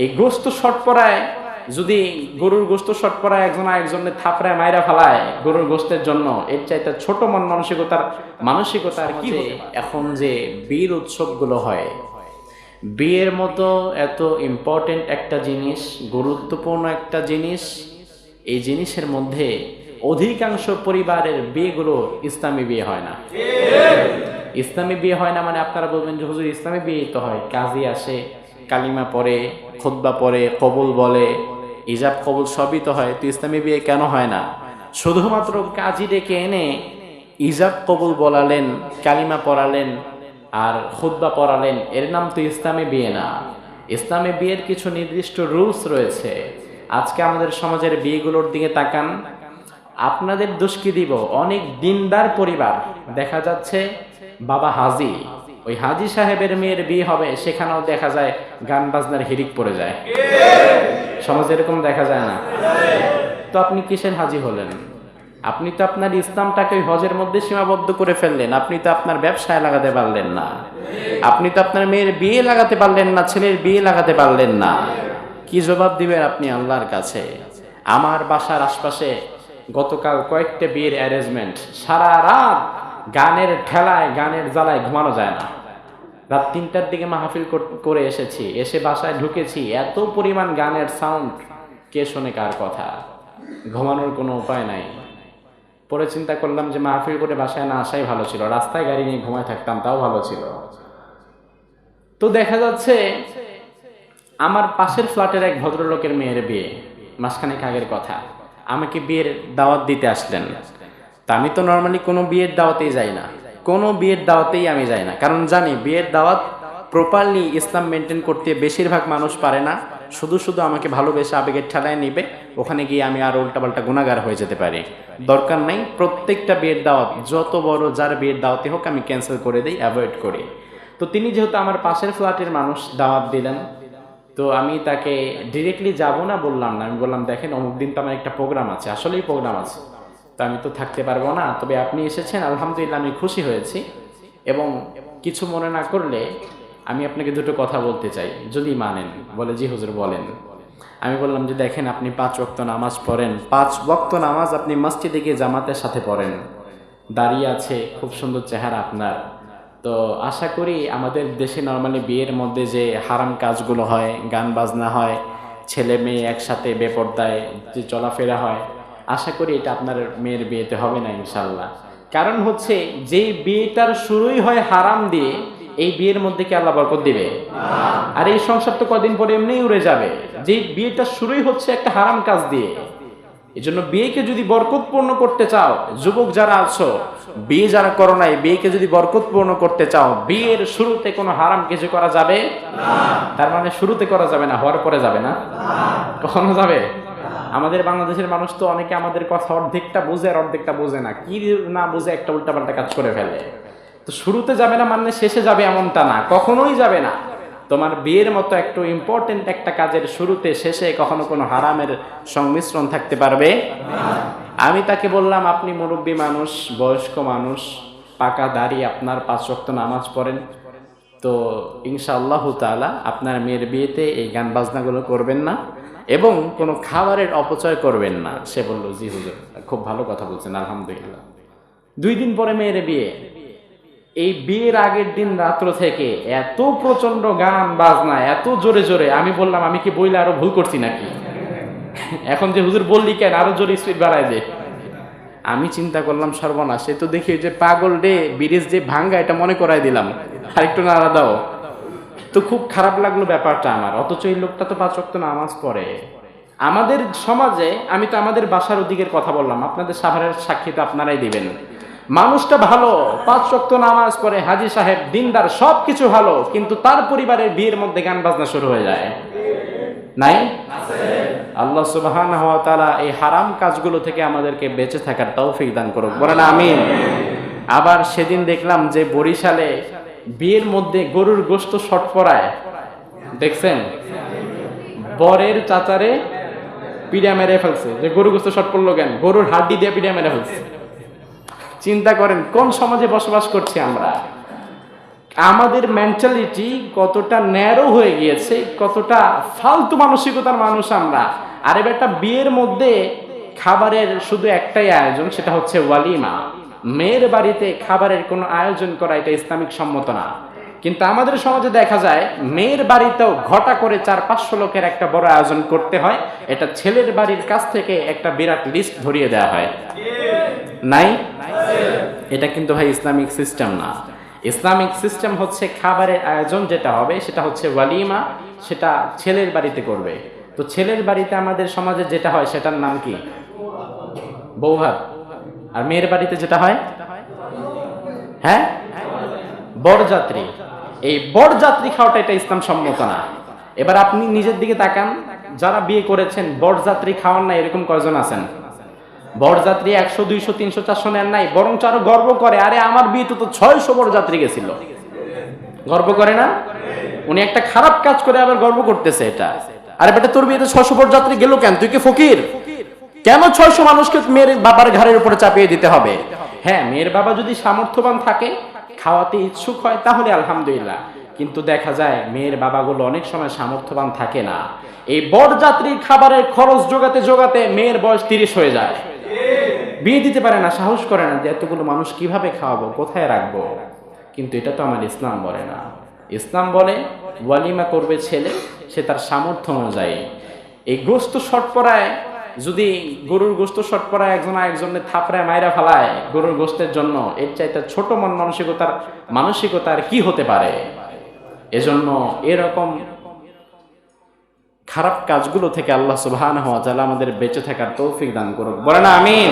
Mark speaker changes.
Speaker 1: এই গোস্ত শটপড়ায় যদি গরুর গোস্ত শটপড়ায় একজন আরেকজনের থাপড়ায় মাইরা ফেলায় গরুর গোস্তের জন্য, এর চাইতে ছোট মন মানসিকতার কি হবে? এখন যে বীর উৎসবগুলো হয়, বিয়ের মতো এত ইম্পর্টেন্ট একটা জিনিস, গুরুত্বপূর্ণ একটা জিনিস, এই জিনিসের মধ্যে অধিকাংশ পরিবারের বিয়েগুলো ইসলামী বিয়ে হয় না। ইসলামী বিয়ে হয় না মানে আপনারা বলবেন যে হুজুর ইসলামী বিয়ে তো হয়, কাজী আসে, কালিমা পড়ে, খুতবা পড়ে, কবুল বলে, ইজাব কবুল সবই তো হয়, তো ইসলামী বিয়ে কেন হয় না? শুধুমাত্র কাজী ডেকে এনে ইজাব কবুল বলালেন, কালিমা পড়ালেন আর খুতবা পড়ালেন, এর নাম তো ইসলামী বিয়ে না। ইসলামী বিয়ের কিছু নির্দিষ্ট রুলস রয়েছে। আজকে আমাদের সমাজের বিয়েগুলোর দিকে তাকান, আপনাদের দোষ কি দিব, অনেক দিনদার পরিবার দেখা যাচ্ছে বাবা হাজি, ওই হাজি সাহেবের মেয়ের বিয়ে হবে, সেখানেও দেখা যায় গান বাজনার হিরিক পড়ে যায়। সমাজে এরকম দেখা যায় না? তো আপনি কিসের হাজি হলেন? আপনি তো আপনার ইসলামটাকে ওই হজের মধ্যে সীমাবদ্ধ করে ফেললেন। আপনি তো আপনার ব্যবসায় লাগাতে পারলেন না, আপনি তো আপনার মেয়ের বিয়ে লাগাতে পারলেন না, ছেলের বিয়ে লাগাতে পারলেন না। কি জবাব দিবেন আপনি আল্লাহর কাছে? আমার বাসার আশপাশে গতকাল কয়েকটা বিয়ের অ্যারেঞ্জমেন্ট, সারা রাত গানের ঠেলায়, গানের জ্বালায় ঘুমানো যায় না। রাত 3টার দিকে মাহফিল করে এসেছি, এসে বাসায় ঢুকেছি, এত পরিমাণ গানের সাউন্ড, কে শোনে কার কথা? ঘুমানোর কোনো উপায় নাই। পরে চিন্তা করলাম যে মাহফিল করে বাসায় না আসাই ভালো ছিল, রাস্তায় গাড়ি নিয়ে ঘুমায় থাকতাম তাও ভালো ছিল। তো দেখা যাচ্ছে আমার পাশের ফ্ল্যাটের এক ভদ্রলোকের মেয়ের বিয়ে, মাসখানেক আগের কথা, আমাকে বিয়ের দাওয়াত দিতে আসলেন। তা আমি তো নর্মালি কোনো বিয়ের দাওয়াতেই যাই না, কোনো বিয়ের দাওয়াতেই আমি যাই না, কারণ জানি বিয়ের দাওয়াত প্রপারলি ইসলাম মেনটেন করতে বেশিরভাগ মানুষ পারে না। শুধু শুধু আমাকে ভালোবেসে আবেগের ঠেলায় নিবে, ওখানে গিয়ে আমি আর উল্টাপাল্টা গুনাহগার হয়ে যেতে পারি। দরকার নাই, প্রত্যেকটা বিয়ের দাওয়াত, যত বড় যার বিয়ের দাওয়াতে হোক, আমি ক্যান্সেল করে দিই, অ্যাভয়েড করি। তো তিনি যেহেতু আমার পাশের ফ্ল্যাটের মানুষ, দাওয়াত দিলেন, তো আমি তাকে ডিরেক্টলি যাব না বললাম না, আমি বললাম দেখেন অমুক দিন তো আমার একটা প্রোগ্রাম আছে, আসলেই প্রোগ্রাম আছে, তো আমি তো থাকতে পারবো না, তবে আপনি এসেছেন আলহামদুলিল্লাহ আমি খুশি হয়েছি, এবং কিছু মনে না করলে আমি আপনাকে দুটো কথা বলতে চাই, যদি মানেন। বলে জি হুজুর বলেন। আমি বললাম যে দেখেন আপনি 5 ওয়াক্ত নামাজ পড়েন, 5 ওয়াক্ত নামাজ আপনি মসজিদে গিয়ে জামাতের সাথে পড়েন, দাঁড়িয়ে আছে, খুব সুন্দর চেহারা আপনার। তো আশা করি আমাদের দেশে নর্মালি বিয়ের মধ্যে যে হারাম কাজগুলো হয়, গান বাজনা হয়, ছেলে মেয়ে একসাথে বেপরদায় যে চলাফেরা হয়, আশা করি এটা আপনার মেয়ের বিয়েতে হবে না ইনশাল্লাহ। কারণ হচ্ছে যেই বিয়েটার শুরুই হয় হারাম দিয়ে, এই বিয়ের মধ্যে কি আল্লাহ বরকত দিবে? আর এই সংসার তো কদিন পরে এমনিই উড়ে যাবে। যে বিয়েটা শুরুই হচ্ছে একটা হারাম কাজ দিয়ে। এই জন্য বিয়েকে যদি বরকতপূর্ণ করতে চাও, যুবক যারা আছো, বিয়ে যারা করো নাই, বিয়েকে যদি বরকতপূর্ণ করতে চাও, বিয়ের শুরুতে কোনো হারাম কিছু করা যাবে না। তার মানে শুরুতে করা যাবে না, হওয়ার পরে যাবে না, কখনো যাবে? আমাদের বাংলাদেশের মানুষ তো অনেকে আমাদের কথা অর্ধেকটা বুঝে আর অর্ধেকটা বুঝে না, কি না বুঝে একটা উল্টাপাল্টা কাজ করে ফেলে। তো শুরুতে যাবে না মানে শেষে যাবে এমনটা না, কখনোই যাবে না। তোমার বিয়ের মতো একটু ইম্পর্টেন্ট একটা কাজের শুরুতে শেষে কখনো কোনো হারামের সংমিশ্রণ থাকতে পারবে না। আমি তাকে বললাম আপনি মুরব্বী মানুষ, বয়স্ক মানুষ, পাকা দাড়ি, আপনার 5 ওয়াক্ত নামাজ পড়েন, তো ইনশাআল্লাহ তাআলা আপনার মেয়ের বিয়েতে এই গান বাজনাগুলো করবেন না এবং কোনো খাবারের অপচয় করবেন না। সে বলল জি হুজুর, খুব ভালো কথা বলছেন, আলহামদুলিল্লাহ। 2 দিন পরে মেয়ের বিয়ে। এই বিয়ের আগের দিন রাত্র থেকে এত প্রচন্ড গান বাজনা, এত জোরে জোরে, আমি বললাম আমি কি বইলে আরো ভুল করছি নাকি? এখন যে হুজুর বললি কেন, আরো জোরে স্পিড বাড়ায় দে। আমি চিন্তা করলাম সর্বনাশ, সে তো দেখি যে পাগল ডে ব্রিজ যে ভাঙ্গা, এটা মনে করাই দিলাম, আরেকটু নাড়া দাও। তো খুব খারাপ লাগলো ব্যাপারটা আমার, অথচ এই লোকটা তো 5 ওয়াক্ত নামাজ পড়ে। আমাদের সমাজে, আমি তো আমাদের বাসার ওদিকের কথা বললাম, আপনাদের সাভারের সাক্ষী তো আপনারাই দিবেন, মানুষটা ভালো, 5 ওয়াক্ত নামাজ পড়ে, হাজী সাহেব, দিনদার, সবকিছু ভালো, কিন্তু তার পরিবারের বিয়ের মধ্যে গান বাজনা শুরু হয়ে যায়, নাই? আল্লাহ সুবহানাহু ওয়া তাআলা এই হারাম কাজগুলো থেকে আমাদেরকে বেঁচে থাকার তৌফিক দান করুক, বলেন আমিন। আবার সেদিন দেখলাম যে বরিশালে বিয়ের মধ্যে গরুর গোশত শট পড়ায়, দেখছেন? বরের চাচারে পিড়া মেরে ফেলছে, যে গরুর গোশত শট পড়লো কেন? গরুর হাড্ডি দিয়ে পিড়া মেরে ফেলছে। চিন্তা করেন কোন সমাজে বসবাস করছি আমরা। আমাদের মেন্টালিটি কতটা ন্যারো হয়ে গিয়েছে, কতটা ফালতু মানসিকতার মানুষ আমরা। আরে বেটা, বিয়ের মধ্যে খাবারের শুধু একটাই আয়োজন, সেটা হচ্ছে ওয়ালিমা। মেয়ের বাড়িতে খাবারের কোনো আয়োজন করা এটা ইসলামিক সম্মত না। কিন্তু আমাদের সমাজে দেখা যায় মেয়ের বাড়িতেও ঘটা করে 400-500 লোকের একটা বড় আয়োজন করতে হয়। এটা ছেলের বাড়ির কাছ থেকে একটা বিরাট লিস্ট ধরিয়ে দেওয়া হয়, নাই? এটা কিন্তু ভাই ইসলামিক সিস্টেম না। ইসলামিক সিস্টেম হচ্ছে খাবারের আয়োজন যেটা হবে সেটা হচ্ছে ওয়ালিমা, সেটা ছেলের বাড়িতে করবে। তো ছেলের বাড়িতে আমাদের সমাজে যেটা হয় সেটার নাম কি? বৌভাত। আর মেয়ের বাড়িতে যেটা হয়, হ্যাঁ, বরযাত্রী। এই বরযাত্রী খাওয়াটা এটা ইসলাম সম্মত না। এবার আপনি নিজের দিকে তাকান, যারা বিয়ে করেছেন বরযাত্রী খাওয়ান না এরকম কয়জন আছেন? বরযাত্রী 100, 200, 300, 400 নেন নাই, বরং আরো গর্ব করে, আরে আমার বিয়েতে তো 600 বরযাত্রী গেছিল। গর্ব করে না? উনি একটা খারাপ কাজ করে আবার গর্ব করতেছে এটা। আরে বেটা, তোর বিয়েতে 600 বরযাত্রী গেল কেন? তুই কি ফকির? কেন 600 মানুষকে মেয়ের বাবার ঘাড়ের উপরে চাপিয়ে দিতে হবে? হ্যাঁ, মেয়ের বাবা যদি সামর্থ্যবান থাকে, খাওয়াতে ইচ্ছুক হয়, তাহলে আলহামদুলিল্লাহ। কিন্তু দেখা যায় মেয়ের বাবাগুলো অনেক সময় সামর্থ্যবান থাকে না। এই বরযাত্রীর খাবারের খরচ জোগাতে জোগাতে মেয়ের বয়স 30 হয়ে যায়, বিয়ে দিতে পারে না, সাহস করে না যে এতগুলো মানুষ কিভাবে খাওয়াবো, কোথায় রাখবো। কিন্তু এটা তো আমার ইসলাম বলে না। ইসলাম বলে ওয়ালিমা করবে ছেলে, সে তার সামর্থ্য অনুযায়ী। এই গোস্ত শর্টপরায়, যদি গরুর গোস্ত শর্টপরায় একজন আরেকজনের থাপড়ায় মাইরা ফেলায় গরুর গোস্তের জন্য, এর চাইতে ছোট মন মানসিকতার কি হতে পারে? এজন্য এরকম খারাপ কাজগুলো থেকে আল্লাহ সুবহানাহু ওয়া তাআলা আমাদের বেঁচে থাকার তৌফিক দান করুন। বলেন আমিন।